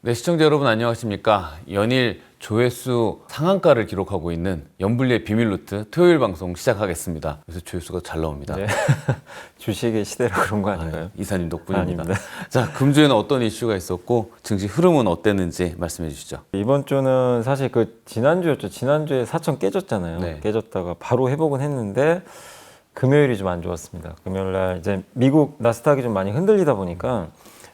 네, 시청자 여러분 안녕하십니까. 연일 조회수 상한가를 기록하고 있는 연불리의 비밀노트 토요일 방송 시작하겠습니다. 그래서 조회수가 잘 나옵니다. 네. 주식의 시대라 그런 거 아닌가요? 이사님 덕분입니다. 아닙니다. 자, 금주에는 어떤 이슈가 있었고 증시 흐름은 어땠는지 말씀해 주시죠. 이번 주는 사실 그 지난주였죠. 지난주에 4천 깨졌잖아요. 네. 깨졌다가 바로 회복은 했는데 금요일이 좀 안 좋았습니다. 금요일 날 이제 미국 나스닥이 좀 많이 흔들리다 보니까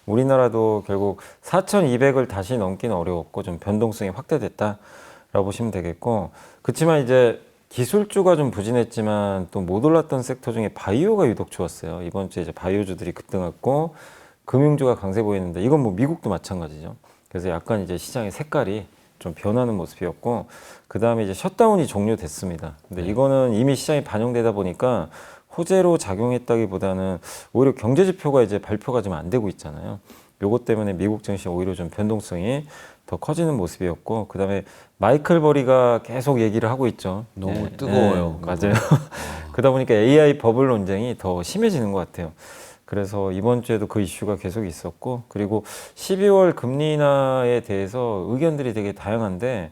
우리나라도 결국 4,200을 다시 넘기는 어려웠고 좀 변동성이 확대됐다라고 보시면 되겠고, 그렇지만 이제 기술주가 좀 부진했지만 또 못 올랐던 섹터 중에 바이오가 유독 좋았어요. 이번 주에 이제 바이오주들이 급등했고 금융주가 강세 보이는데 이건 뭐 미국도 마찬가지죠. 그래서 약간 이제 시장의 색깔이 좀 변하는 모습이었고, 그 다음에 이제 셧다운이 종료됐습니다. 근데 이거는 이미 시장이 반영되다 보니까 호재로 작용했다기보다는 오히려 경제 지표가 이제 발표가 좀 안 되고 있잖아요. 요것 때문에 미국 증시 오히려 좀 변동성이 더 커지는 모습이었고, 그 다음에 마이클 버리가 계속 얘기를 하고 있죠. 너무 뜨거워요. 맞아요. 그러다 보니까 AI 버블 논쟁이 더 심해지는 것 같아요. 그래서 이번 주에도 그 이슈가 계속 있었고, 그리고 12월 금리 인하에 대해서 의견들이 되게 다양한데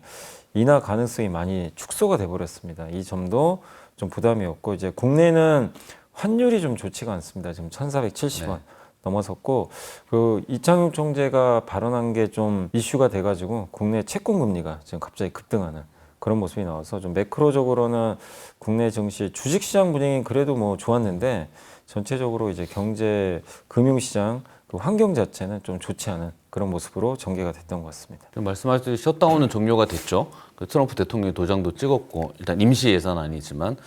인하 가능성이 많이 축소가 돼버렸습니다. 이 점도 좀 부담이었고, 이제 국내는 환율이 좀 좋지가 않습니다. 지금 1,470원 넘어섰고, 그 이창용 총재가 발언한 게 좀 이슈가 돼가지고 국내 채권 금리가 지금 갑자기 급등하는 그런 모습이 나와서 좀 매크로적으로는 국내 증시 주식시장 분위기는 그래도 뭐 좋았는데 전체적으로 이제 경제 금융시장 그 환경 자체는 좀 좋지 않은 그런 모습으로 전개가 됐던 것 같습니다. 말씀하셨듯이 셧다운은 종료가 됐죠. 그 트럼프 대통령이 도장도 찍었고, 일단 임시 예산안이지만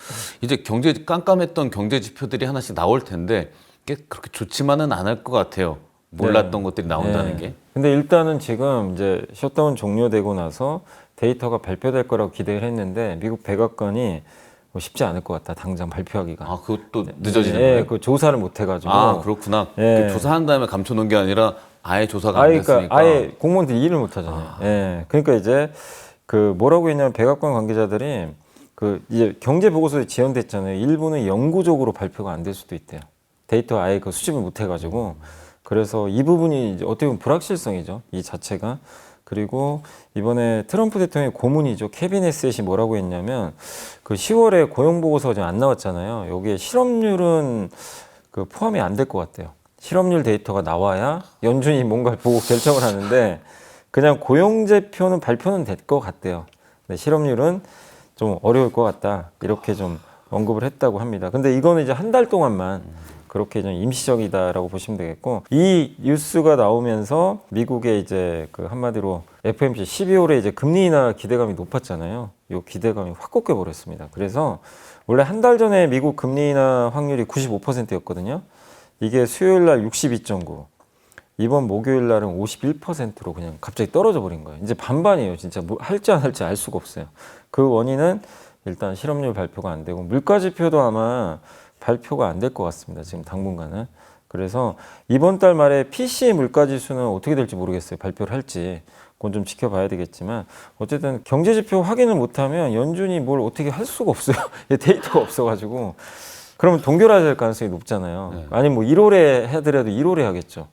이제 깜깜했던 경제 지표들이 하나씩 나올 텐데 이게 그렇게 좋지만은 않을 것 같아요. 몰랐던 것들이 나온다는 게. 근데 일단은 지금 이제 셧다운 종료되고 나서 데이터가 발표될 거라고 기대를 했는데 미국 백악관이 뭐 쉽지 않을 것 같다. 당장 발표하기가. 아, 그것도 늦어지는 거예요? 그 조사를 못 해가지고. 아, 그렇구나. 그 조사한 다음에 감춰놓은 게 아니라 아예 조사가 안 됐으니까. 그러니까 아예 공무원들이 일을 못 하잖아요. 그러니까 이제 그 뭐라고 했냐면 백악관 관계자들이 그 이제 경제 보고서에 지연됐잖아요. 일부는 영구적으로 발표가 안 될 수도 있대요. 데이터 아예 그 수집을 못 해가지고. 그래서 이 부분이 이제 어떻게 보면 불확실성이죠. 이 자체가. 그리고 이번에 트럼프 대통령의 고문이죠. 케빈 에셋이 뭐라고 했냐면 그 10월에 고용 보고서가 지금 안 나왔잖아요. 여기에 실업률은 그 포함이 안 될 것 같아요. 실업률 데이터가 나와야 연준이 뭔가를 보고 결정을 하는데 그냥 고용지표는 발표는 될 것 같대요. 근데 실업률은 좀 어려울 것 같다. 이렇게 좀 언급을 했다고 합니다. 근데 이거는 이제 한 달 동안만 그렇게 좀 임시적이다라고 보시면 되겠고, 이 뉴스가 나오면서 미국의 이제 그 한마디로 FOMC 12월에 이제 금리 인하 기대감이 높았잖아요. 이 기대감이 확 꺾여 버렸습니다. 그래서 원래 한 달 전에 미국 금리 인하 확률이 95%였거든요. 이게 수요일 날 62.9, 이번 목요일 날은 51%로 그냥 갑자기 떨어져 버린 거예요. 이제 반반이에요. 진짜 뭐 할지 안 할지 알 수가 없어요. 그 원인은 일단 실업률 발표가 안 되고 물가 지표도 아마 발표가 안 될 것 같습니다. 지금 당분간은. 그래서 이번 달 말에 PCE 물가 지수는 어떻게 될지 모르겠어요. 발표를 할지. 그건 좀 지켜봐야 되겠지만 어쨌든 경제 지표 확인을 못하면 연준이 뭘 어떻게 할 수가 없어요. 데이터가 없어가지고. 그러면 동결할 가능성이 높잖아요. 아니 뭐 1월에 하더라도 1월에 하겠죠.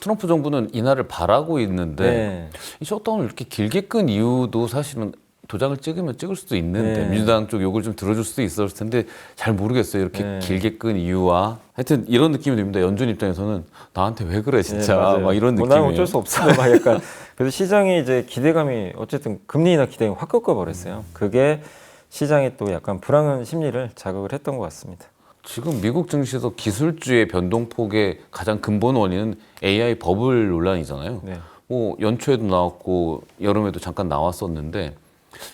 트럼프 정부는 인하를 바라고 있는데 이 셧다운을 이렇게 길게 끈 이유도 사실은 도장을 찍으면 찍을 수도 있는데 민주당 쪽 욕을 좀 들어줄 수도 있었을 텐데 잘 모르겠어요. 이렇게 길게 끈 이유와 하여튼 이런 느낌이 듭니다. 연준 입장에서는 나한테 왜 그래 진짜 막 이런 느낌이에요. 난 어쩔 수 없어. 막 약간 그래서 시장이 이제 기대감이 어쨌든 금리 인하 기대감이 확 꺾여 버렸어요. 그게 시장에 또 약간 불안한 심리를 자극을 했던 것 같습니다. 지금 미국 증시에서 기술주의 변동폭의 가장 근본 원인은 AI 버블 논란이잖아요. 뭐 연초에도 나왔고 여름에도 잠깐 나왔었는데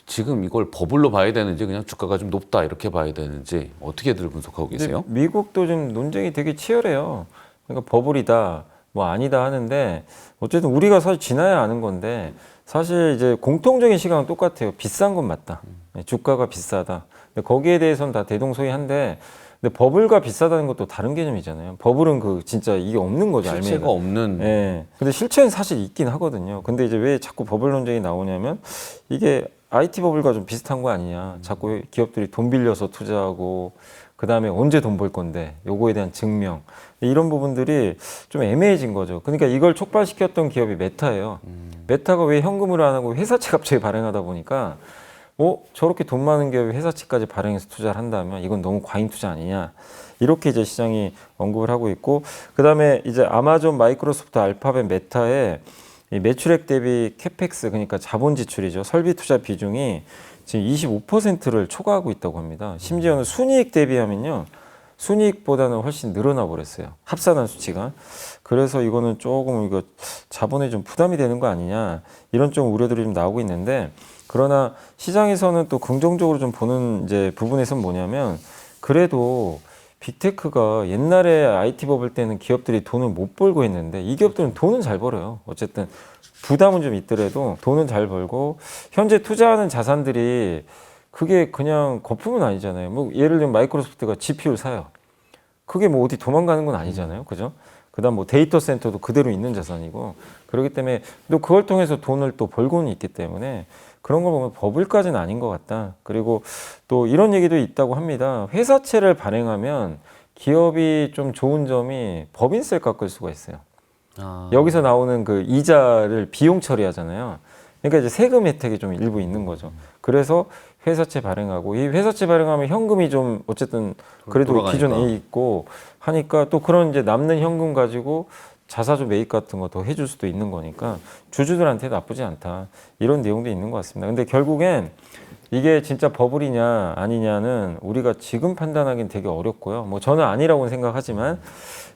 지금 이걸 버블로 봐야 되는지 그냥 주가가 좀 높다 이렇게 봐야 되는지 어떻게들 분석하고 계세요? 미국도 지금 논쟁이 되게 치열해요. 그러니까 버블이다 뭐 아니다 하는데 어쨌든 우리가 사실 지나야 아는 건데 사실 이제 공통적인 시각은 똑같아요. 비싼 건 맞다. 주가가 비싸다. 근데 거기에 대해서는 다 대동소이한데 근데 버블과 비싸다는 것도 다른 개념이잖아요. 버블은 그 진짜 이게 없는 거죠. 실체가 없는. 근데 실체는 사실 있긴 하거든요. 근데 이제 왜 자꾸 버블 논쟁이 나오냐면 이게 IT 버블과 좀 비슷한 거 아니냐. 자꾸 기업들이 돈 빌려서 투자하고 그다음에 언제 돈 벌 건데 요거에 대한 증명 이런 부분들이 좀 애매해진 거죠. 그러니까 이걸 촉발시켰던 기업이 메타예요. 메타가 왜 현금으로 안 하고 회사채 갑자기 발행하다 보니까 저렇게 돈 많은 기업이 회사채까지 발행해서 투자를 한다면 이건 너무 과잉 투자 아니냐. 이렇게 이제 시장이 언급을 하고 있고, 그다음에 이제 아마존, 마이크로소프트, 알파벳, 메타의 이 매출액 대비 캐펙스, 그러니까 자본 지출이죠. 설비 투자 비중이 지금 25%를 초과하고 있다고 합니다. 심지어는 순이익 대비하면요, 순이익보다는 훨씬 늘어나 버렸어요. 합산한 수치가. 그래서 이거는 조금 이거 자본에 좀 부담이 되는 거 아니냐, 이런 좀 우려들이 좀 나오고 있는데, 그러나 시장에서는 또 긍정적으로 좀 보는 이제 부분에서는 뭐냐면, 그래도 빅테크가 옛날에 IT 버블 때는 기업들이 돈을 못 벌고 했는데 이 기업들은 돈은 잘 벌어요. 어쨌든 부담은 좀 있더라도 돈은 잘 벌고, 현재 투자하는 자산들이 그게 그냥 거품은 아니잖아요. 뭐 예를 들면 마이크로소프트가 GPU를 사요. 그게 뭐 어디 도망가는 건 아니잖아요. 그죠? 그다음 뭐 데이터 센터도 그대로 있는 자산이고, 그렇기 때문에 또 그걸 통해서 돈을 또 벌고는 있기 때문에 그런 걸 보면 버블까지는 아닌 것 같다. 그리고 또 이런 얘기도 있다고 합니다. 회사채를 발행하면 기업이 좀 좋은 점이 법인세를 깎을 수가 있어요. 여기서 나오는 그 이자를 비용 처리하잖아요. 그러니까 이제 세금 혜택이 좀 일부 있는 거죠. 그래서 회사채 발행하고, 이 회사채 발행하면 현금이 좀 어쨌든 그래도 돌아가니까. 기존에 있고 하니까 또 그런 이제 남는 현금 가지고 자사주 매입 같은 거 더 해줄 수도 있는 거니까 주주들한테 나쁘지 않다. 이런 내용도 있는 것 같습니다. 근데 결국엔 이게 진짜 버블이냐 아니냐는 우리가 지금 판단하기는 되게 어렵고요. 뭐 저는 아니라고 생각하지만,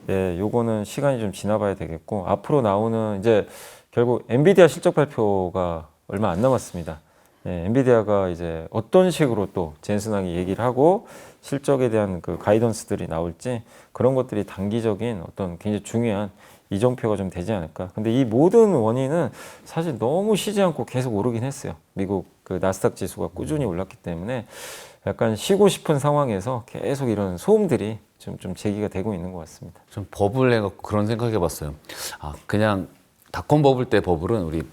예, 요거는 시간이 좀 지나봐야 되겠고, 앞으로 나오는 이제 결국 엔비디아 실적 발표가 얼마 안 남았습니다. 예, 엔비디아가 이제 어떤 식으로 또 젠슨왕이 얘기를 하고 실적에 대한 그 가이던스들이 나올지, 그런 것들이 단기적인 어떤 굉장히 중요한 이정표가 좀 되지 않을까. 근데 이 모든 원인은 사실 너무 쉬지 않고 계속 오르긴 했어요. 미국 그 나스닥 지수가 꾸준히 올랐기 때문에 약간 쉬고 싶은 상황에서 계속 이런 소음들이 좀 제기가 되고 있는 것 같습니다. 좀 버블 해갖고 그런 생각해봤어요. 그냥 닷컴 버블 때 버블은 우리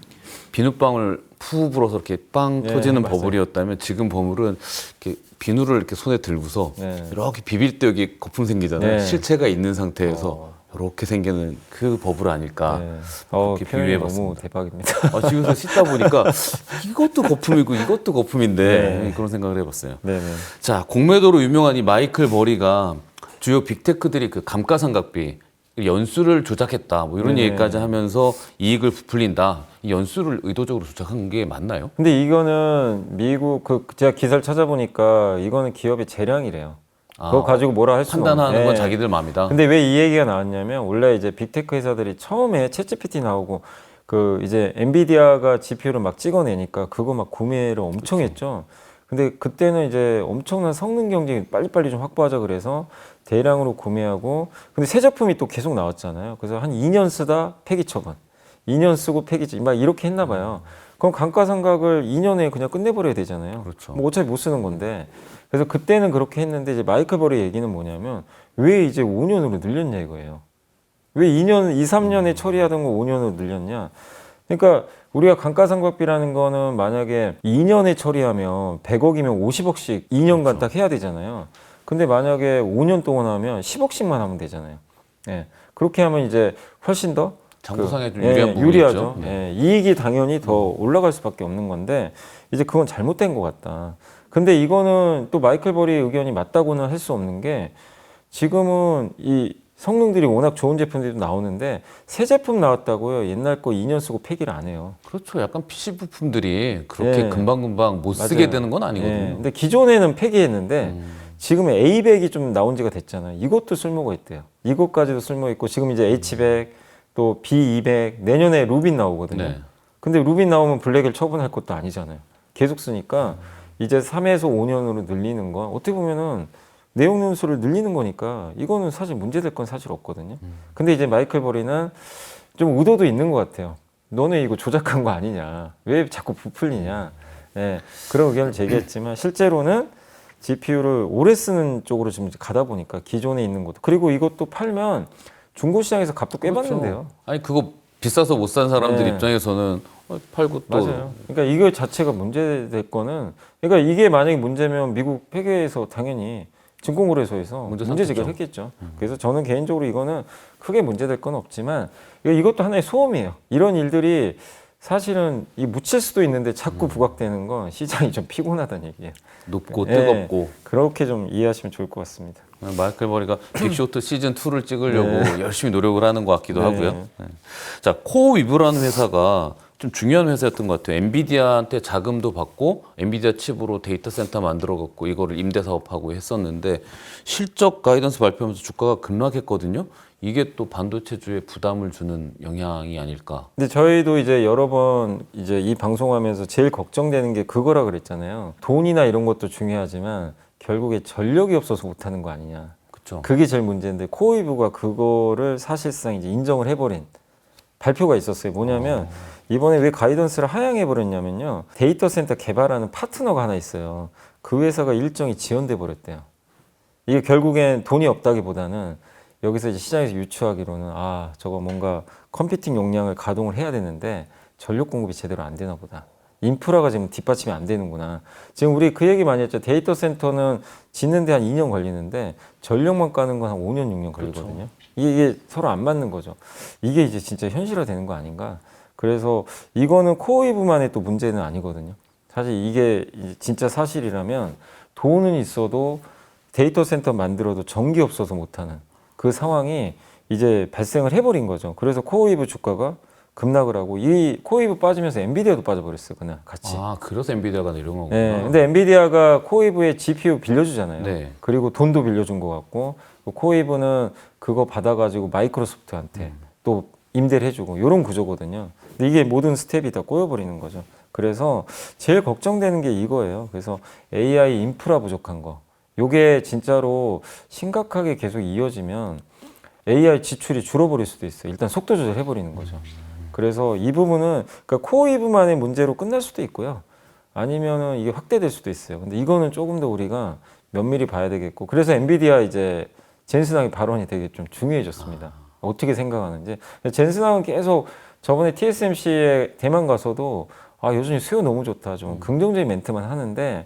비눗방울 푸 불어서 이렇게 빵 네, 터지는 맞아요. 버블이었다면, 지금 버블은 이렇게 비누를 이렇게 손에 들고서 네. 이렇게 비빌 때 여기 거품 생기잖아요. 네. 실체가 있는 상태에서 이렇게 생기는 그 버블 아닐까. 네. 그렇게 표현이 비유해봤습니다. 너무 대박입니다. 집에서 씻다 보니까 이것도 거품이고 이것도 거품인데, 네. 그런 생각을 해봤어요. 네네. 자, 공매도로 유명한 이 마이클 버리가 주요 빅테크들이 그 감가상각비 연수를 조작했다, 뭐 이런 네네. 얘기까지 하면서 이익을 부풀린다. 이 연수를 의도적으로 조작한 게 맞나요? 근데 이거는 미국 제가 기사를 찾아보니까 이거는 기업의 재량이래요. 그거 가지고 뭐라 할 수는 판단하는 없네. 건 자기들 마음이다. 근데 왜 이 얘기가 나왔냐면, 원래 이제 빅테크 회사들이 처음에 챗GPT 나오고 그 이제 엔비디아가 GPU를 막 찍어내니까 그거 막 구매를 엄청 했죠. 근데 그때는 이제 엄청난 성능 경쟁이 빨리빨리 좀 확보하자 그래서 대량으로 구매하고, 근데 새 제품이 또 계속 나왔잖아요. 그래서 한 2년 쓰다 폐기 처분, 2년 쓰고 폐기 처분, 막 이렇게 했나 봐요. 그럼 감가상각을 2년에 그냥 끝내버려야 되잖아요. 그렇죠. 뭐 어차피 못 쓰는 건데. 그래서 그때는 그렇게 했는데, 이제 마이클 버리 얘기는 뭐냐면 왜 이제 5년으로 늘렸냐 이거예요. 왜 2년, 2, 3년에 처리하던 거 5년으로 늘렸냐. 그러니까 우리가 감가상각비라는 거는 만약에 2년에 처리하면 100억이면 50억씩 2년간 딱 해야 되잖아요. 근데 만약에 5년 동안 하면 10억씩만 하면 되잖아요. 예. 그렇게 하면 이제 훨씬 더 장부상에 좀 유리한 부분이 유리하죠. 있죠. 예. 이익이 당연히 더 올라갈 수밖에 없는 건데, 이제 그건 잘못된 것 같다. 근데 이거는 또 마이클 버리의 의견이 맞다고는 할 수 없는 게, 지금은 이 성능들이 워낙 좋은 제품들이 나오는데 새 제품 나왔다고요 옛날 거 2년 쓰고 폐기를 안 해요. 그렇죠. 약간 PC 부품들이 그렇게 네. 금방금방 못 쓰게 맞아요. 되는 건 아니거든요. 네. 근데 기존에는 폐기했는데 지금 A100이 좀 나온 지가 됐잖아요. 이것도 쓸모가 있대요. 이것까지도 쓸모 있고, 지금 이제 H100 또 B200, 내년에 루빈 나오거든요. 네. 근데 루빈 나오면 블랙을 처분할 것도 아니잖아요. 계속 쓰니까 이제 3에서 5년으로 늘리는 건 어떻게 보면은 내용 연수를 늘리는 거니까 이거는 사실 문제될 건 사실 없거든요. 근데 이제 마이클 버리는 좀 의도도 있는 것 같아요. 너네 이거 조작한 거 아니냐? 왜 자꾸 부풀리냐? 예, 그런 의견을 제기했지만 실제로는 GPU를 오래 쓰는 쪽으로 지금 가다 보니까 기존에 있는 것도, 그리고 이것도 팔면 중고 시장에서 값도 꽤 그렇죠. 받는데요. 아니 그거 비싸서 못 산 사람들 네. 입장에서는 팔고 또 맞아요. 그러니까 이거 자체가 문제될 거는, 그러니까 이게 만약에 문제면 미국 회계에서 당연히 증권거래소에서 문제 제기를 했겠죠. 그래서 저는 개인적으로 이거는 크게 문제될 건 없지만 이것도 하나의 소음이에요. 이런 일들이 사실은 묻힐 수도 있는데 자꾸 부각되는 건 시장이 좀 피곤하다는 얘기예요. 높고 예, 뜨겁고. 그렇게 좀 이해하시면 좋을 것 같습니다. 마이클 버리가 빅쇼트 시즌 2를 찍으려고 열심히 노력을 하는 것 같기도 하고요. 네. 자, 코어위브라는 회사가 좀 중요한 회사였던 것 같아요. 엔비디아한테 자금도 받고 엔비디아 칩으로 데이터 센터 만들어갖고 이거를 임대 사업하고 했었는데 실적 가이던스 발표하면서 주가가 급락했거든요. 이게 또 반도체주에 부담을 주는 영향이 아닐까. 근데 저희도 이제 여러 번 이제 이 방송하면서 제일 걱정되는 게 그거라 그랬잖아요. 돈이나 이런 것도 중요하지만 결국에 전력이 없어서 못하는 거 아니냐. 그렇죠. 그게 제일 문제인데 코어위브가 그거를 사실상 이제 인정을 해버린 발표가 있었어요. 뭐냐면 이번에 왜 가이던스를 하향해 버렸냐면요. 데이터 센터 개발하는 파트너가 하나 있어요. 그 회사가 일정이 지연돼 버렸대요. 이게 결국엔 돈이 없다기보다는 여기서 이제 시장에서 유추하기로는 저거 뭔가 컴퓨팅 용량을 가동을 해야 되는데 전력 공급이 제대로 안 되나 보다. 인프라가 지금 뒷받침이 안 되는구나. 지금 우리 그 얘기 많이 했죠. 데이터 센터는 짓는데 한 2년 걸리는데 전력만 까는 건 한 5년, 6년 걸리거든요. 그렇죠. 이게 서로 안 맞는 거죠. 이게 이제 진짜 현실화 되는 거 아닌가. 그래서 이거는 코어위브만의 또 문제는 아니거든요. 사실 이게 진짜 사실이라면 돈은 있어도 데이터 센터 만들어도 전기 없어서 못하는 그 상황이 이제 발생을 해버린 거죠. 그래서 코어위브 주가가 급락을 하고 이 코어위브 빠지면서 엔비디아도 빠져버렸어요. 그날 같이. 그래서 엔비디아가 내려온 거구나. 네, 근데 엔비디아가 코어위브에 GPU 빌려주잖아요. 네. 그리고 돈도 빌려준 것 같고 코어위브는 그거 받아가지고 마이크로소프트한테 또 임대를 해주고 이런 구조거든요. 근데 이게 모든 스텝이 다 꼬여버리는 거죠. 그래서 제일 걱정되는 게 이거예요. 그래서 AI 인프라 부족한 거. 요게 진짜로 심각하게 계속 이어지면 AI 지출이 줄어버릴 수도 있어요. 일단 속도 조절해버리는 거죠. 그래서 이 부분은 그러니까 코어위브만의 문제로 끝날 수도 있고요. 아니면은 이게 확대될 수도 있어요. 근데 이거는 조금 더 우리가 면밀히 봐야 되겠고, 그래서 엔비디아 이제 젠슨왕의 발언이 되게 좀 중요해졌습니다. 어떻게 생각하는지. 젠슨왕은 계속 저번에 TSMC에 대만 가서도 요즘 수요 너무 좋다. 좀 긍정적인 멘트만 하는데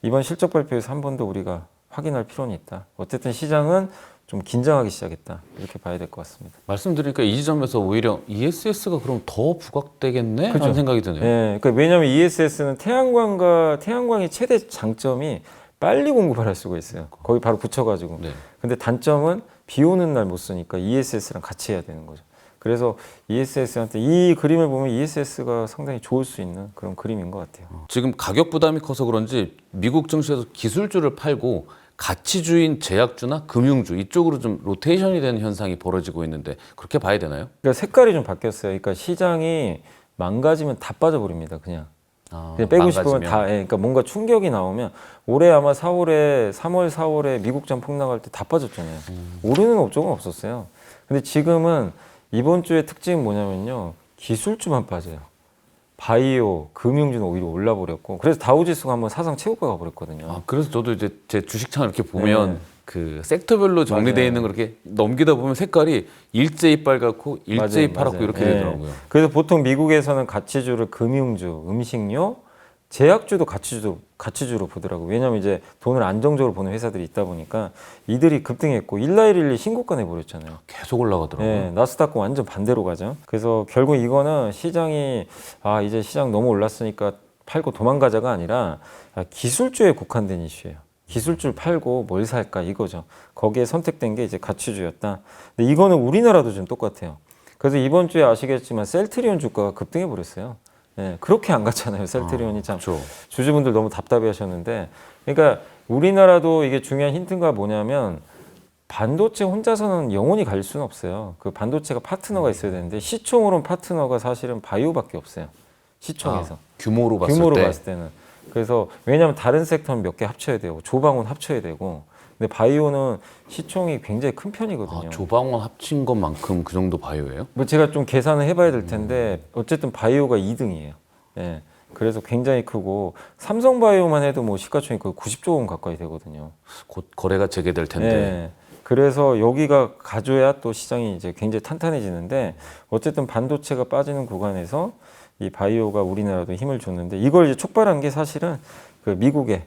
이번 실적 발표에서 한 번 더 우리가 확인할 필요는 있다. 어쨌든 시장은 좀 긴장하기 시작했다. 이렇게 봐야 될 것 같습니다. 말씀드리니까 이 지점에서 오히려 ESS가 그럼 더 부각되겠네? 그렇죠. 라는 생각이 드네요. 네, 그러니까 왜냐하면 ESS는 태양광의 최대 장점이 빨리 공급을 할 수가 있어요. 거기 바로 붙여가지고. 네. 근데 단점은 비 오는 날 못 쓰니까 ESS랑 같이 해야 되는 거죠. 그래서 ESS한테 이 그림을 보면 ESS가 상당히 좋을 수 있는 그런 그림인 것 같아요. 지금 가격 부담이 커서 그런지 미국 증시에서 기술주를 팔고 가치주인 제약주나 금융주 이쪽으로 좀 로테이션이 되는 현상이 벌어지고 있는데 그렇게 봐야 되나요? 그러니까 색깔이 좀 바뀌었어요. 그러니까 시장이 망가지면 다 빠져버립니다. 그냥 빼고 싶으면 다. 그러니까 뭔가 충격이 나오면 올해 아마 3월, 4월에 미국장 폭락할 때 다 빠졌잖아요. 오르는 업종은 없었어요. 근데 지금은 이번 주의 특징은 뭐냐면요. 기술주만 빠져요. 바이오, 금융주는 오히려 올라버렸고, 그래서 다우지수가 한번 사상 최고가 가버렸거든요. 그래서 저도 이제 제 주식창을 이렇게 보면 그 섹터별로 정리되어 있는 걸 이렇게 넘기다 보면 색깔이 일제히 빨갛고 일제히 파랗고 이렇게 되더라고요. 그래서 보통 미국에서는 가치주를 금융주, 음식료, 제약주도 가치주로 보더라고요. 왜냐하면 이제 돈을 안정적으로 버는 회사들이 있다 보니까 이들이 급등했고 1나일일리 신고가 내버렸잖아요. 계속 올라가더라고요. 네, 나스닥과 완전 반대로 가죠. 그래서 결국 이거는 시장이 이제 시장 너무 올랐으니까 팔고 도망가자가 아니라 기술주에 국한된 이슈예요. 기술주를 팔고 뭘 살까 이거죠. 거기에 선택된 게 이제 가치주였다. 근데 이거는 우리나라도 좀 똑같아요. 그래서 이번 주에 아시겠지만 셀트리온 주가가 급등해 버렸어요. 네, 그렇게 안 갔잖아요. 셀트리온이 참 그렇죠. 주주분들 너무 답답해 하셨는데, 그러니까 우리나라도 이게 중요한 힌트가 뭐냐면 반도체 혼자서는 영원히 갈 수는 없어요. 그 반도체가 파트너가 있어야 되는데 시총으로는 파트너가 사실은 바이오밖에 없어요. 시총에서 규모로 봤을 때는. 그래서 왜냐하면 다른 섹터는 몇 개 합쳐야 되고 조방원 합쳐야 되고, 근데 바이오는 시총이 굉장히 큰 편이거든요. 조방원 합친 것만큼 그 정도 바이오예요? 뭐 제가 좀 계산을 해봐야 될 텐데 어쨌든 바이오가 2등이에요. 예. 그래서 굉장히 크고 삼성바이오만 해도 뭐 시가총액 거의 90조 원 가까이 되거든요. 곧 거래가 재개될 텐데. 예. 그래서 여기가 가져야 또 시장이 이제 굉장히 탄탄해지는데, 어쨌든 반도체가 빠지는 구간에서 이 바이오가 우리나라도 힘을 줬는데, 이걸 이제 촉발한 게 사실은 그 미국의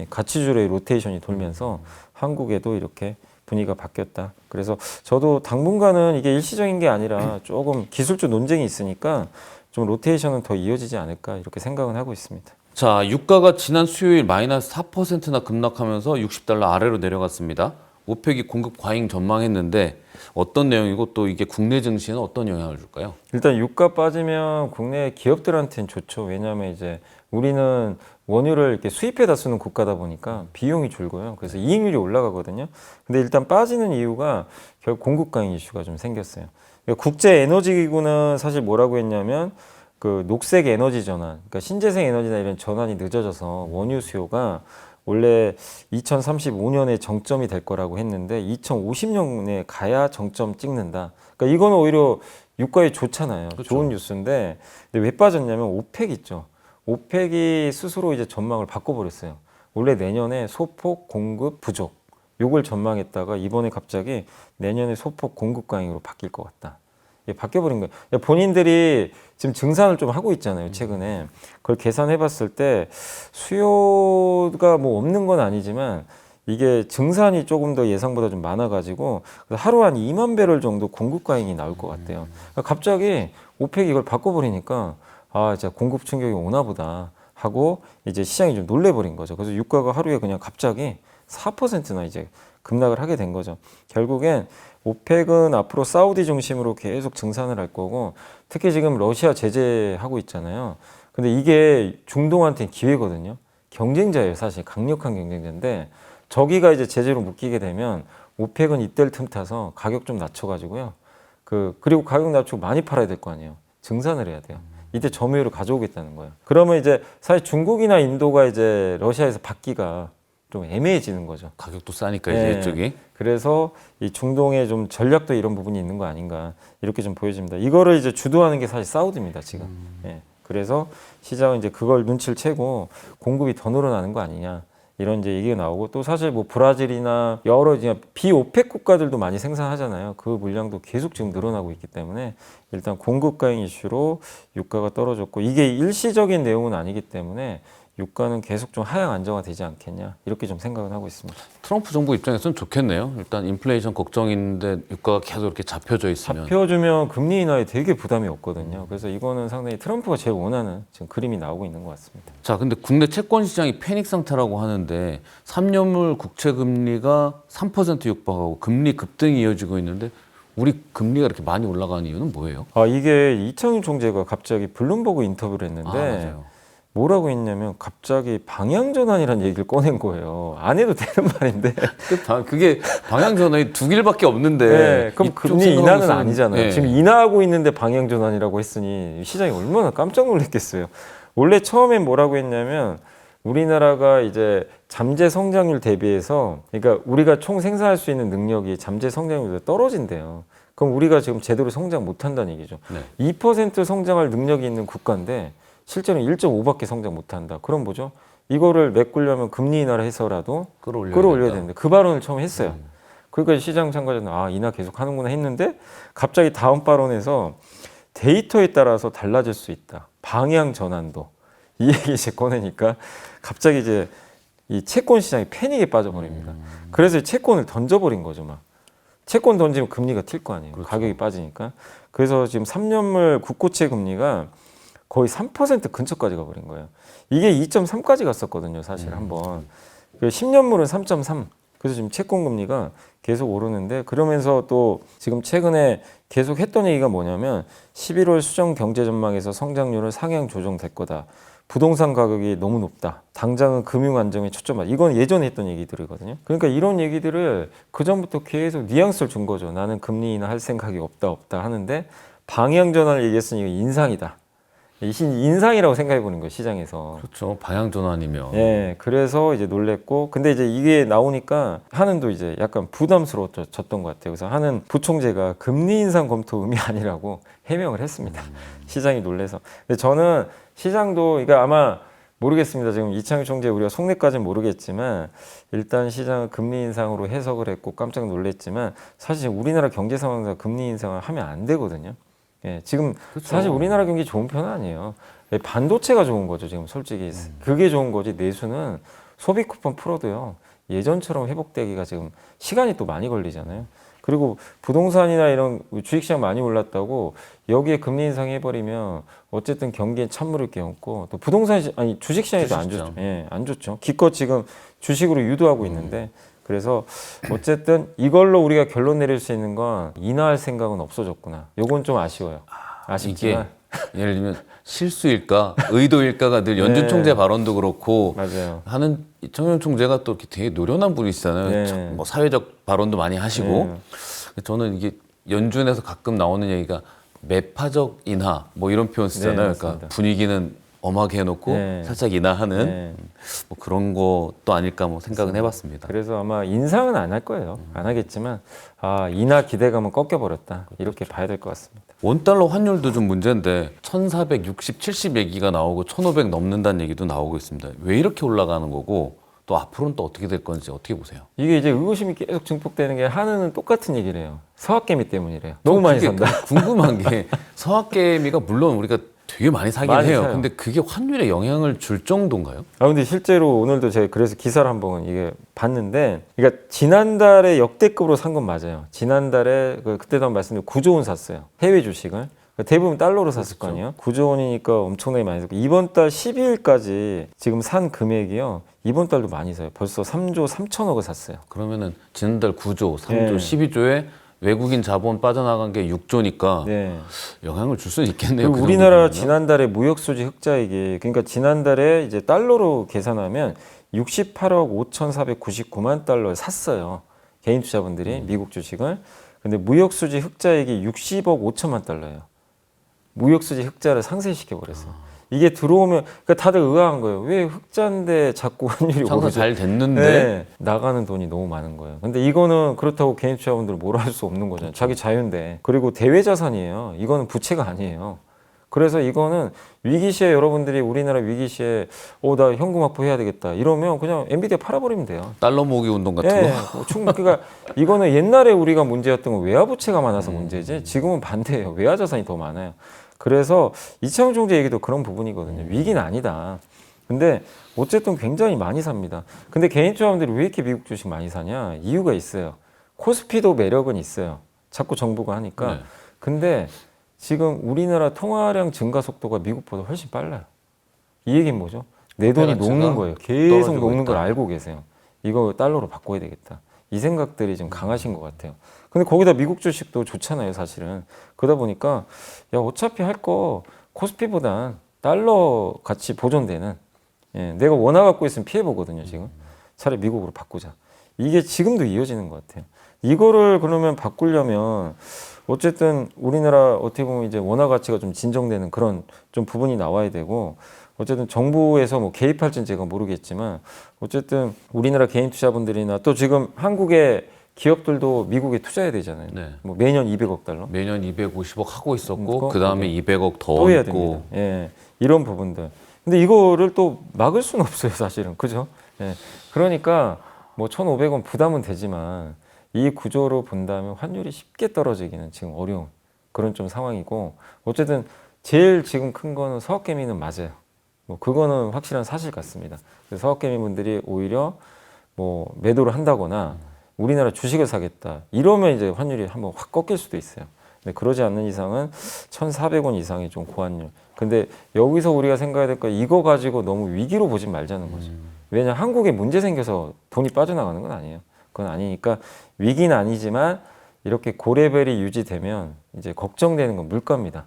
가치주의 로테이션이 돌면서 한국에도 이렇게 분위기가 바뀌었다. 그래서 저도 당분간은 이게 일시적인 게 아니라 조금 기술적 논쟁이 있으니까 좀 로테이션은 더 이어지지 않을까 이렇게 생각은 하고 있습니다. 자, 유가가 지난 수요일 마이너스 4%나 급락하면서 60달러 아래로 내려갔습니다. 오펙이 공급 과잉 전망했는데 어떤 내용이고 또 이게 국내 증시에는 어떤 영향을 줄까요? 일단 유가 빠지면 국내 기업들한테는 좋죠. 왜냐하면 이제 우리는 원유를 이렇게 수입해다 쓰는 국가다 보니까 비용이 줄고요. 그래서 이익률이 올라가거든요. 근데 일단 빠지는 이유가 결국 공급 과잉 이슈가 좀 생겼어요. 그러니까 국제 에너지 기구는 사실 뭐라고 했냐면 그 녹색 에너지 전환, 그러니까 신재생 에너지나 이런 전환이 늦어져서 원유 수요가 원래 2035년에 정점이 될 거라고 했는데 2050년에 가야 정점 찍는다. 그러니까 이거는 오히려 유가에 좋잖아요. 그렇죠. 좋은 뉴스인데 근데 왜 빠졌냐면 오펙 있죠. 오펙이 스스로 이제 전망을 바꿔버렸어요. 원래 내년에 소폭 공급 부족 요걸 전망했다가 이번에 갑자기 내년에 소폭 공급 과잉으로 바뀔 것 같다. 이게 바뀌어버린 거예요. 본인들이 지금 증산을 좀 하고 있잖아요. 최근에 그걸 계산해봤을 때 수요가 뭐 없는 건 아니지만 이게 증산이 조금 더 예상보다 좀 많아가지고 하루 한 2만 배럴 정도 공급 과잉이 나올 것 같아요. 그러니까 갑자기 오펙이 이걸 바꿔버리니까 아, 진짜 공급 충격이 오나 보다 하고 이제 시장이 좀 놀래버린 거죠. 그래서 유가가 하루에 그냥 갑자기 4%나 이제 급락을 하게 된 거죠. 결국엔 오펙은 앞으로 사우디 중심으로 계속 증산을 할 거고 특히 지금 러시아 제재하고 있잖아요. 근데 이게 중동한테는 기회거든요. 경쟁자예요, 사실. 강력한 경쟁자인데 저기가 이제 제재로 묶이게 되면 오펙은 이때를 틈타서 가격 좀 낮춰가지고요. 그리고 가격 낮추고 많이 팔아야 될 거 아니에요. 증산을 해야 돼요. 이때 점유율을 가져오겠다는 거예요. 그러면 이제 사실 중국이나 인도가 이제 러시아에서 받기가 좀 애매해지는 거죠. 가격도 싸니까 이제 이쪽이. 그래서 이 중동에 좀 전략도 이런 부분이 있는 거 아닌가 이렇게 좀 보여집니다. 이거를 이제 주도하는 게 사실 사우디입니다, 지금. 예. 그래서 시장은 이제 그걸 눈치를 채고 공급이 더 늘어나는 거 아니냐. 이런 이제 얘기가 나오고 또 사실 뭐 브라질이나 여러 이제 비오펙 국가들도 많이 생산하잖아요. 그 물량도 계속 지금 늘어나고 있기 때문에 일단 공급 과잉 이슈로 유가가 떨어졌고 이게 일시적인 내용은 아니기 때문에 유가는 계속 좀 하향 안정화 되지 않겠냐 이렇게 좀 생각을 하고 있습니다. 트럼프 정부 입장에서는 좋겠네요. 일단 인플레이션 걱정인데 유가가 계속 이렇게 잡혀져 있으면. 잡혀주면 금리 인하에 되게 부담이 없거든요. 그래서 이거는 상당히 트럼프가 제일 원하는 지금 그림이 나오고 있는 것 같습니다. 자, 근데 국내 채권 시장이 패닉 상태라고 하는데 3년물 국채 금리가 3% 육박하고 금리 급등이 이어지고 있는데 우리 금리가 이렇게 많이 올라가는 이유는 뭐예요? 아 이게 이창용 총재가 갑자기 블룸버그 인터뷰를 했는데 맞아요. 뭐라고 했냐면 갑자기 방향 전환이라는 얘기를 꺼낸 거예요. 안 해도 되는 말인데. 그게 방향 전환이 두 길밖에 없는데. 네, 그럼 이쪽 금리 인하는 생각으로서는- 아니잖아요. 네. 지금 인하하고 있는데 방향 전환이라고 했으니 시장이 얼마나 깜짝 놀랐겠어요. 원래 처음엔 뭐라고 했냐면 우리나라가 이제 잠재 성장률 대비해서 그러니까 우리가 총 생산할 수 있는 능력이 잠재 성장률보다 떨어진대요. 그럼 우리가 지금 제대로 성장 못 한다는 얘기죠. 네. 2% 성장할 능력이 있는 국가인데 실제로는 1.5밖에 성장 못한다. 그럼 뭐죠? 이거를 메꾸려면 금리 인하를 해서라도 끌어올려야 되는데 그 발언을 처음 했어요. 그러니까 시장 참가자는 아 인하 계속 하는구나 했는데 갑자기 다음 발언에서 데이터에 따라서 달라질 수 있다. 방향 전환도 이 얘기 이제 꺼내니까 갑자기 이제 이 채권 시장이 패닉에 빠져버립니다. 그래서 채권을 던져버린 거죠, 막. 채권 던지면 금리가 튈 거 아니에요. 그렇죠. 가격이 빠지니까. 그래서 지금 3년물 국고채 금리가 거의 3% 근처까지 가버린 거예요. 이게 2.3까지 갔었거든요, 사실 한번. 10년물은 3.3. 그래서 지금 채권 금리가 계속 오르는데 그러면서 또 지금 최근에 계속 했던 얘기가 뭐냐면 11월 수정 경제 전망에서 성장률은 상향 조정될 거다. 부동산 가격이 너무 높다. 당장은 금융 안정에 초점을. 이건 예전에 했던 얘기들이거든요. 그러니까 이런 얘기들을 그 전부터 계속 뉘앙스를 준 거죠. 나는 금리 인하 할 생각이 없다 하는데 방향 전환을 얘기했으니 이거 인상이다. 인상이라고 생각해 보는 거예요, 시장에서. 그렇죠. 방향 전환이면. 예, 그래서 이제 놀랬고, 근데 이제 이게 나오니까 한은도 이제 약간 부담스러웠던 것 같아요. 그래서 한은 부총재가 금리 인상 검토 의미 아니라고 해명을 했습니다. 시장이 놀래서. 근데 저는 시장도, 그러니까 아마 모르겠습니다. 지금 이창용 총재 우리가 속내까지는 모르겠지만 일단 시장은 금리 인상으로 해석을 했고 깜짝 놀랐지만 사실 우리나라 경제 상황에서 금리 인상을 하면 안 되거든요. 예, 지금 그렇죠. 사실 우리나라 경기 좋은 편은 아니에요. 반도체가 좋은 거죠, 지금 솔직히. 그게 좋은 거지. 내수는 소비 쿠폰 풀어도요. 예전처럼 회복되기가 지금 시간이 또 많이 걸리잖아요. 그리고 부동산이나 이런 주식시장 많이 올랐다고 여기에 금리 인상 해버리면 어쨌든 경기에 찬물을 끼얹고 또 부동산 아니 주식시장에도 안 좋죠. 예, 안 좋죠. 기껏 지금 주식으로 유도하고 있는데 그래서 어쨌든 이걸로 우리가 결론 내릴 수 있는 건 인하할 생각은 없어졌구나. 요건 좀 아쉬워요. 아쉽지만 예를 들면 실수일까 의도일까가 늘 연준 네. 총재 발언도 그렇고 맞아요. 하는 정현 총재가 또 이렇게 되게 노련한 분이시잖아요. 네. 뭐 사회적 발언도 많이 하시고 네. 저는 이게 연준에서 가끔 나오는 얘기가 매파적 인하 뭐 이런 표현 쓰잖아요. 네, 그러니까 맞습니다. 분위기는 엄하게 해놓고 네. 살짝 인하하는 네. 뭐 그런 것도 아닐까 뭐 생각은 해봤습니다. 그래서 아마 인상은 안 할 거예요. 안 하겠지만 인하 기대감은 꺾여버렸다. 이렇게 봐야 될 것 같습니다. 원달러 환율도 좀 문제인데 1460, 70 얘기가 나오고 1500 넘는다는 얘기도 나오고 있습니다. 왜 이렇게 올라가는 거고 또 앞으로는 또 어떻게 될 건지 어떻게 보세요? 이게 이제 의구심이 계속 증폭되는 게 한은은 똑같은 얘기를 해요. 서학개미 때문이래요. 너무 많이 산다. 궁금한 게 서학개미가 물론 우리가 되게 많이 사긴 많이 해요. 사요. 근데 그게 환율에 영향을 줄 정도인가요? 근데 실제로 오늘도 제가 그래서 기사를 한번 이게 봤는데, 그러니까 지난달에 역대급으로 산 건 맞아요. 지난달에 그때도 한번 말씀드린 9조 원 샀어요. 해외 주식을. 대부분 달러로 샀을 거 아니에요. 9조 원이니까 엄청나게 많이 샀고 이번 달 12일까지 지금 산 금액이요. 이번 달도 많이 사요. 벌써 3조 3천억을 샀어요. 그러면은 지난달 9조, 3조, 네. 12조에 외국인 자본 빠져나간 게 6조니까 네. 영향을 줄 수는 있겠네요. 그리고 그 우리나라 정도면요. 지난달에 무역수지 흑자액이 그러니까 지난달에 이제 달러로 계산하면 68억 5,499만 달러를 샀어요. 개인 투자분들이 미국 주식을. 근데 무역수지 흑자액이 60억 5천만 달러예요. 무역수지 흑자를 상쇄시켜 버렸어요. 이게 들어오면 그러니까 다들 의아한 거예요. 왜 흑자인데 자꾸 환율이 장사 오르죠? 잘 됐는데 네, 나가는 돈이 너무 많은 거예요. 근데 이거는 그렇다고 개인 투자분들 뭐라 할 수 없는 거잖아요. 자기 자유인데. 그리고 대외 자산이에요. 이거는 부채가 아니에요. 그래서 이거는 위기 시에 여러분들이 우리나라 위기 시에 나 현금 확보해야 되겠다 이러면 그냥 엔비디아 팔아버리면 돼요. 달러 모으기 운동 같은 예, 거. 뭐 그러니까 이거는 옛날에 우리가 문제였던 건 외화 부채가 많아서 문제지 지금은 반대예요. 외화 자산이 더 많아요. 그래서 이창용 총재 얘기도 그런 부분이거든요. 위기는 아니다. 근데 어쨌든 굉장히 많이 삽니다. 근데 개인 투자자분들이 왜 이렇게 미국 주식 많이 사냐? 이유가 있어요. 코스피도 매력은 있어요. 자꾸 정부가 하니까. 네. 근데 지금 우리나라 통화량 증가 속도가 미국보다 훨씬 빨라요. 이 얘기는 뭐죠? 내 돈이 가치가 녹는 거예요. 계속 떨어지고 녹는 걸 있다. 알고 계세요. 이거 달러로 바꿔야 되겠다. 이 생각들이 좀 강하신 것 같아요. 근데 거기다 미국 주식도 좋잖아요, 사실은. 그러다 보니까 야 어차피 할 거 코스피보단 달러 가치 보존되는 내가 원화 갖고 있으면 피해 보거든요, 지금. 차라리 미국으로 바꾸자. 이게 지금도 이어지는 것 같아요. 이거를 그러면 바꾸려면 어쨌든 우리나라 어떻게 보면 이제 원화 가치가 좀 진정되는 그런 좀 부분이 나와야 되고 어쨌든 정부에서 뭐 개입할지는 제가 모르겠지만 어쨌든 우리나라 개인 투자분들이나 또 지금 한국의 기업들도 미국에 투자해야 되잖아요. 네. 뭐 매년 200억 달러 매년 250억 하고 있었고 그거? 그 다음에 200억 더 또 해야 있고 됩니다. 예, 이런 부분들. 근데 이거를 또 막을 수는 없어요, 사실은. 그죠? 예. 그러니까 뭐 1,500원 부담은 되지만 이 구조로 본다면 환율이 쉽게 떨어지기는 지금 어려운 그런 좀 상황이고 어쨌든 제일 지금 큰 거는 서학개미는 맞아요. 뭐 그거는 확실한 사실 같습니다. 그래서 서학개미 분들이 오히려 뭐 매도를 한다거나 우리나라 주식을 사겠다 이러면 이제 환율이 한번 확 꺾일 수도 있어요. 근데 그러지 않는 이상은 1,400원 이상이 좀 고환율. 근데 여기서 우리가 생각해야 될 거 이거 가지고 너무 위기로 보진 말자는 거죠. 왜냐 한국에 문제 생겨서 돈이 빠져나가는 건 아니에요. 그건 아니니까 위기는 아니지만 이렇게 고레벨이 유지되면 이제 걱정되는 건 물가입니다.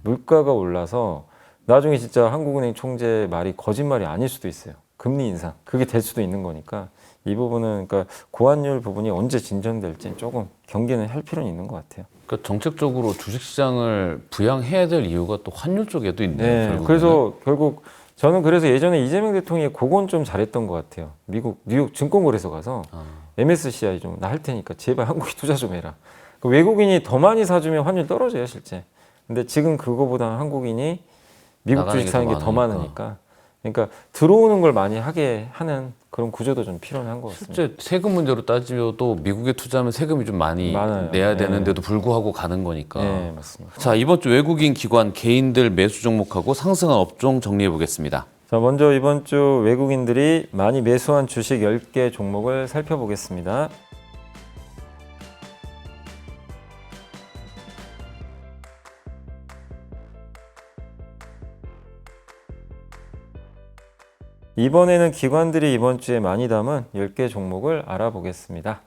물가가 올라서 나중에 진짜 한국은행 총재 말이 거짓말이 아닐 수도 있어요. 금리 인상 그게 될 수도 있는 거니까 이 부분은 그러니까 고환율 부분이 언제 진전될지 조금 경계는 할 필요는 있는 것 같아요. 그러니까 정책적으로 주식시장을 부양해야 될 이유가 또 환율 쪽에도 있네요. 네, 결국에는. 그래서 결국 저는 그래서 예전에 이재명 대통령이 그건 좀 잘했던 것 같아요. 미국 뉴욕 증권거래소 가서 MSCI 좀 나 할 테니까 제발 한국에 투자 좀 해라. 그 외국인이 더 많이 사주면 환율 떨어져요 실제. 근데 지금 그거보다 한국인이 미국 나가는 주식 게 사는 게 더 더 많으니까. 그러니까 들어오는 걸 많이 하게 하는 그런 구조도 좀 필요한 것 같습니다. 실제 세금 문제로 따지면도 미국에 투자하면 세금이 좀 많이 많아요. 내야 네. 되는데도 불구하고 가는 거니까. 네, 맞습니다. 자, 이번 주 외국인 기관 개인들 매수 종목하고 상승한 업종 정리해 보겠습니다. 자, 먼저 이번 주 외국인들이 많이 매수한 주식 10개 종목을 살펴보겠습니다. 이번에는 기관들이 이번 주에 많이 담은 10개 종목을 알아보겠습니다.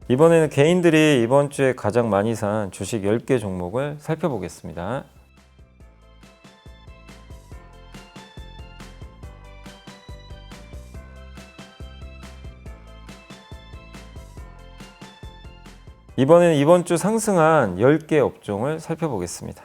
이번에는 개인들이 이번 주에 가장 많이 산 주식 10개 종목을 살펴보겠습니다. 이번에는 이번 주 상승한 10개 업종을 살펴보겠습니다.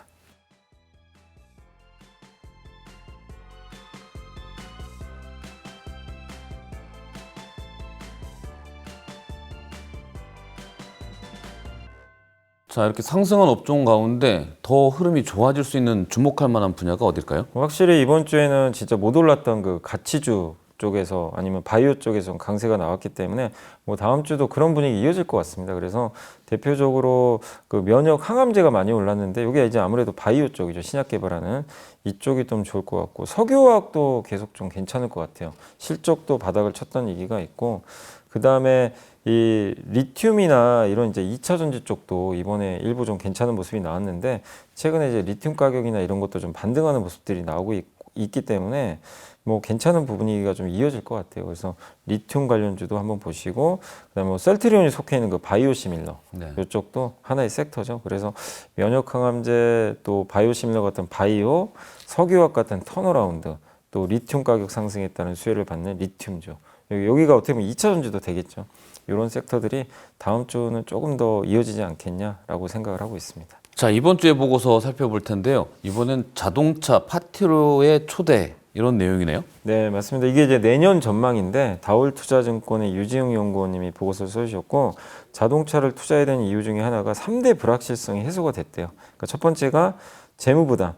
자, 이렇게 상승한 업종 가운데 더 흐름이 좋아질 수 있는 주목할 만한 분야가 어딜까요? 확실히 이번 주에는 진짜 못 올랐던 그 가치주 쪽에서 아니면 바이오 쪽에서 강세가 나왔기 때문에 뭐 다음 주도 그런 분위기 이어질 것 같습니다. 그래서 대표적으로 그 면역 항암제가 많이 올랐는데 이게 이제 아무래도 바이오 쪽이죠. 신약 개발하는 이쪽이 좀 좋을 것 같고 석유화학도 계속 좀 괜찮을 것 같아요. 실적도 바닥을 쳤던 얘기가 있고 그 다음에 이 리튬이나 이런 이제 2차 전지 쪽도 이번에 일부 좀 괜찮은 모습이 나왔는데 최근에 이제 리튬 가격이나 이런 것도 좀 반등하는 모습들이 나오고 있기 때문에 뭐 괜찮은 부분이가 좀 이어질 것 같아요. 그래서 리튬 관련주도 한번 보시고 그다음에 뭐 셀트리온이 속해 있는 그 바이오시밀러 이쪽도 하나의 섹터죠. 그래서 면역 항암제 또 바이오시밀러 같은 바이오 석유화학 같은 턴어라운드 또 리튬 가격 상승에 따른 수혜를 받는 리튬주 여기가 어떻게 보면 2차 전지도 되겠죠. 이런 섹터들이 다음 주는 조금 더 이어지지 않겠냐라고 생각을 하고 있습니다. 자, 이번 주에 보고서 살펴볼 텐데요. 이번엔 자동차 파티로의 초대 이런 내용이네요. 네, 맞습니다. 이게 이제 내년 전망인데 다올투자증권의 유지웅 연구원님이 보고서를 써주셨고 자동차를 투자해야 되는 이유 중에 하나가 3대 불확실성이 해소가 됐대요. 그러니까 첫 번째가 재무부담.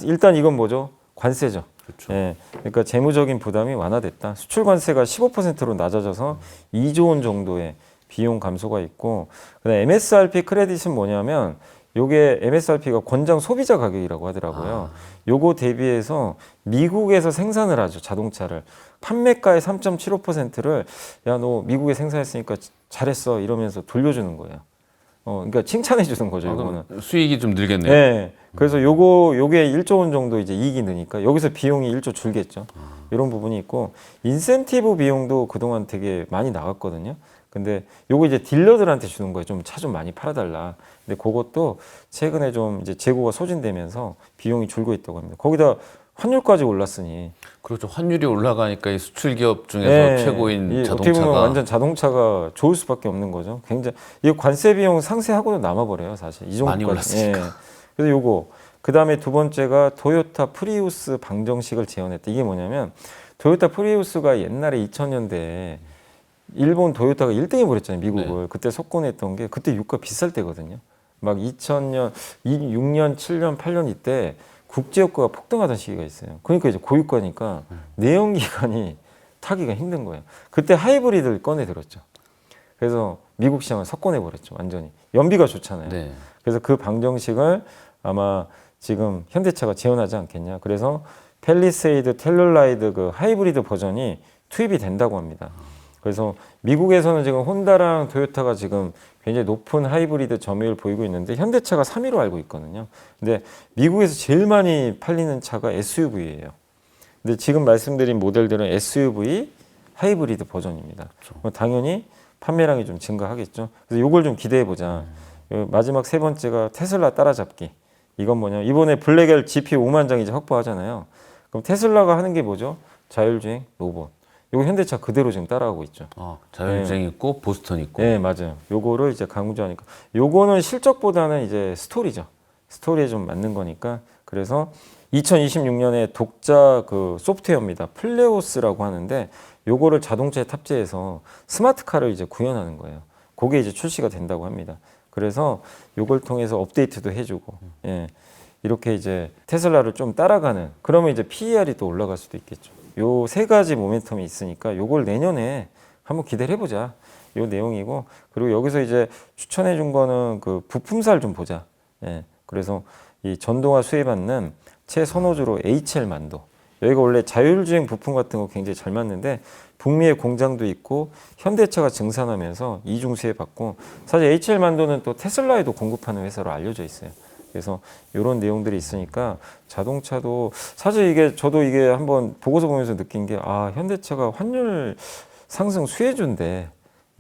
일단 이건 뭐죠? 관세죠. 그렇죠. 예, 그러니까 재무적인 부담이 완화됐다. 수출 관세가 15%로 낮아져서 2조 원 정도의 비용 감소가 있고, 그다음에 MSRP 크레딧은 뭐냐면 요게 MSRP가 권장 소비자 가격이라고 하더라고요. 요거 대비해서 미국에서 생산을 하죠, 자동차를. 판매가의 3.75%를 야, 너 미국에 생산했으니까 잘했어 이러면서 돌려주는 거예요. 그러니까 칭찬해 주는 거죠, 요거는. 수익이 좀 늘겠네요. 네. 그래서 요게 1조 원 정도 이제 이익이 느니까 여기서 비용이 1조 줄겠죠. 이런 부분이 있고, 인센티브 비용도 그동안 되게 많이 나갔거든요. 근데 요거 이제 딜러들한테 주는 거예요. 좀 차 좀 많이 팔아달라. 근데 그것도 최근에 좀 이제 재고가 소진되면서 비용이 줄고 있다고 합니다. 거기다 환율까지 올랐으니. 그렇죠. 환율이 올라가니까 이 수출 기업 중에서 최고인 어떻게 자동차가 보면 완전 자동차가 좋을 수밖에 없는 거죠. 굉장히 이 관세 비용 상세하고도 남아버려요, 사실. 이 정도까지. 많이 올랐으니까. 그래서 요거. 그 다음에 두 번째가 토요타 프리우스 방정식을 재현했다. 이게 뭐냐면 토요타 프리우스가 옛날에 2000년대에 일본 토요타가 1등 해버렸잖아요, 미국을. 네. 그때 석권했던 게 그때 유가 비쌀 때거든요. 막 2000년, 6년, 7년, 8년 이때 국제유가가 폭등하던 시기가 있어요. 그러니까 이제 고유가니까 내연기관이 타기가 힘든 거예요. 그때 하이브리드를 꺼내 들었죠. 그래서 미국 시장을 석권해 버렸죠, 완전히. 연비가 좋잖아요. 네. 그래서 그 방정식을 아마 지금 현대차가 재현하지 않겠냐. 그래서 펠리세이드, 텔룰라이드 그 하이브리드 버전이 투입이 된다고 합니다. 그래서 미국에서는 지금 혼다랑 토요타가 지금 굉장히 높은 하이브리드 점유율을 보이고 있는데 현대차가 3위로 알고 있거든요. 근데 미국에서 제일 많이 팔리는 차가 SUV예요. 근데 지금 말씀드린 모델들은 SUV 하이브리드 버전입니다. 그렇죠. 당연히 판매량이 좀 증가하겠죠. 그래서 이걸 좀 기대해 보자. 마지막 세 번째가 테슬라 따라잡기. 이건 뭐냐면 이번에 블랙엘 GP 5만 장 이제 확보하잖아요. 그럼 테슬라가 하는 게 뭐죠? 자율주행 로봇. 요거 현대차 그대로 지금 따라하고 있죠. 자율주행 있고 보스턴 있고. 네, 맞아요. 요거를 이제 강조하니까 요거는 실적보다는 이제 스토리죠. 스토리에 좀 맞는 거니까. 그래서 2026년에 독자 그 소프트웨어입니다. 플레오스라고 하는데 요거를 자동차에 탑재해서 스마트카를 이제 구현하는 거예요. 그게 이제 출시가 된다고 합니다. 그래서 요걸 통해서 업데이트도 해주고, 예. 이렇게 이제 테슬라를 좀 따라가는, 그러면 이제 PER이 또 올라갈 수도 있겠죠. 요 세 가지 모멘텀이 있으니까 요걸 내년에 한번 기대를 해보자. 요 내용이고, 그리고 여기서 이제 추천해 준 거는 그 부품살 좀 보자. 예. 그래서 이 전동화 수혜받는 최선호주로 HL 만도. 여기가 원래 자율주행 부품 같은 거 굉장히 잘 맞는데 북미에 공장도 있고 현대차가 증산하면서 이중 수혜받고, 사실 HL 만도는 또 테슬라에도 공급하는 회사로 알려져 있어요. 그래서 이런 내용들이 있으니까 자동차도 사실 이게 저도 이게 한번 보고서 보면서 느낀 게, 아, 현대차가 환율 상승 수혜주인데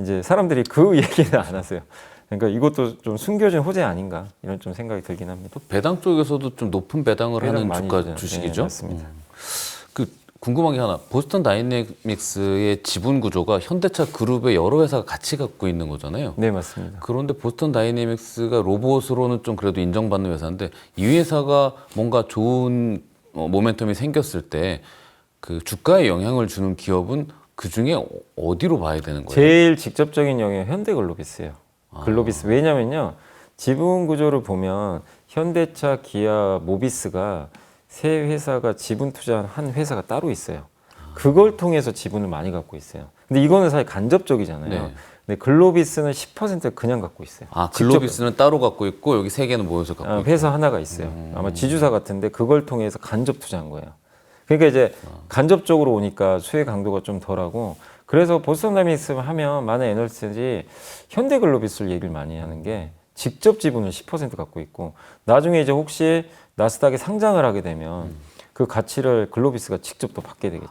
이제 사람들이 그 얘기는 안 하세요. 그러니까 이것도 좀 숨겨진 호재 아닌가 이런 좀 생각이 들긴 합니다. 또 배당 쪽에서도 좀 높은 배당을 배당 하는 많이 주가 주죠. 주식이죠. 네, 맞습니다. 그 궁금한 게 하나, 보스턴 다이내믹스의 지분 구조가 현대차 그룹의 여러 회사가 같이 갖고 있는 거잖아요. 네, 맞습니다. 그런데 보스턴 다이내믹스가 로봇으로는 좀 그래도 인정받는 회사인데 이 회사가 뭔가 좋은 모멘텀이 생겼을 때 그 주가에 영향을 주는 기업은 그 중에 어디로 봐야 되는 거예요? 제일 직접적인 영향은 현대글로비스예요. 글로비스. 왜냐면요, 지분 구조를 보면 현대차, 기아, 모비스가 세 회사가 지분 투자한 한 회사가 따로 있어요. 그걸 통해서 지분을 많이 갖고 있어요. 근데 이거는 사실 간접적이잖아요. 네. 근데 글로비스는 10% 그냥 갖고 있어요. 아, 직접 글로비스는 따로 갖고 있고 여기 세 개는 모여서 갖고 있고. 회사 하나가 있어요. 아마 지주사 같은데 그걸 통해서 간접 투자한 거예요. 그러니까 이제 간접적으로 오니까 수혜 강도가 좀 덜하고, 그래서 보스턴 다이내믹스 하면 많은 애널리스트들이 현대글로비스를 얘기를 많이 하는 게 직접 지분을 10% 갖고 있고, 나중에 이제 혹시 나스닥에 상장을 하게 되면 그 가치를 글로비스가 직접 또 받게 되겠죠.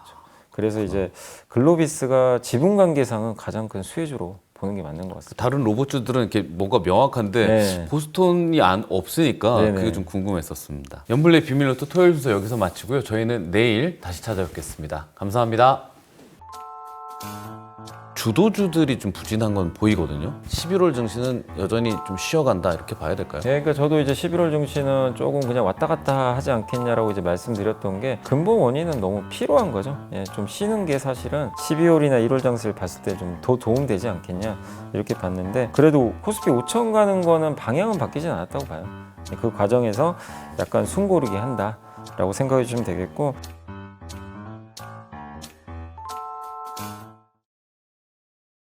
그래서 이제 글로비스가 지분 관계상은 가장 큰 수혜주로 보는 게 맞는 것 같습니다. 다른 로봇주들은 이렇게 뭔가 명확한데 네. 보스턴이 없으니까 네네. 그게 좀 궁금했었습니다. 연불의 비밀로또 토요일 순서 여기서 마치고요. 저희는 내일 다시 찾아뵙겠습니다. 감사합니다. 주도주들이 좀 부진한 건 보이거든요. 11월 증시는 여전히 좀 쉬어간다 이렇게 봐야 될까요? 네, 그러니까 저도 이제 11월 증시는 조금 그냥 왔다 갔다 하지 않겠냐라고 이제 말씀드렸던 게, 근본 원인은 너무 피로한 거죠. 예, 좀 쉬는 게 사실은 12월이나 1월 장세를 봤을 때 좀 더 도움되지 않겠냐 이렇게 봤는데, 그래도 코스피 5천 가는 거는 방향은 바뀌진 않았다고 봐요. 그 과정에서 약간 숨고르기 한다라고 생각해 주시면 되겠고,